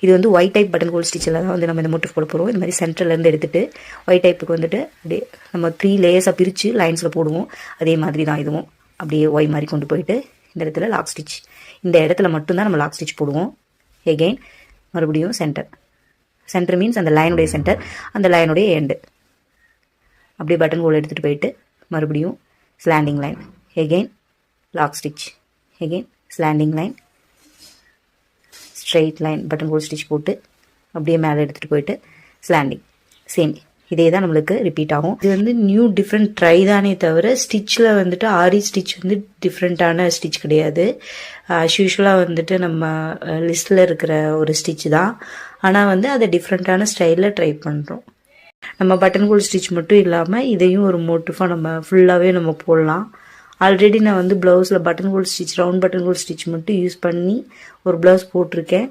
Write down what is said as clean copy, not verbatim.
இது வந்து white type button whole ஸ்டிச்சில் தான் வந்து நம்ம இந்த மோட்டிவ் போட போகிறோம். இந்த மாதிரி சென்டர்லேருந்து எடுத்துகிட்டு ஒயிட் டைப்புக்கு வந்துட்டு அப்படியே நம்ம 3 லேயர்ஸாக பிரித்து லைன்ஸில் போடுவோம். அதே மாதிரி தான் இதுவும் அப்படியே ஒய் மாதிரி கொண்டு போயிட்டு இந்த இடத்துல லாக் ஸ்டிச், இந்த இடத்துல மட்டும்தான் நம்ம லாக் ஸ்டிச் போடுவோம். எகெயின் மறுபடியும் சென்டர் மீன்ஸ் அந்த லைனுடைய சென்டர், அந்த லைனுடைய எண்டு. அப்படியே பட்டன் ஹோல் எடுத்துகிட்டு போயிட்டு மறுபடியும் slanting line, again lock stitch, again slanting line, straight line, button hole stitch போட்டு அப்படியே மேலே எடுத்துகிட்டு போயிட்டு ஸ்லாண்டிங். சேம் இதே தான் நம்மளுக்கு ரிப்பீட் ஆகும். இது வந்து நியூ டிஃப்ரெண்ட் ட்ரை தானே தவிர ஸ்டிச்சில் வந்துட்டு ஆரி ஸ்டிச் வந்து டிஃப்ரெண்ட்டான ஸ்டிச் கிடையாது. யூஸ்வலாக வந்துட்டு நம்ம லிஸ்ட்டில் இருக்கிற ஒரு ஸ்டிச் தான். ஆனால் வந்து அதை டிஃப்ரெண்ட்டான ஸ்டைலில் ட்ரை பண்ணுறோம். நம்ம பட்டன் ஹோல் ஸ்டிச் மட்டும் இல்லாமல் இதையும் ஒரு மோட்டிஃபாக நம்ம ஃபுல்லாகவே நம்ம போடலாம். ஆல்ரெடி நான் வந்து ப்ளவுஸில் button hole stitch, round button hole stitch மட்டும் யூஸ் பண்ணி ஒரு ப்ளவுஸ் போட்டிருக்கேன்.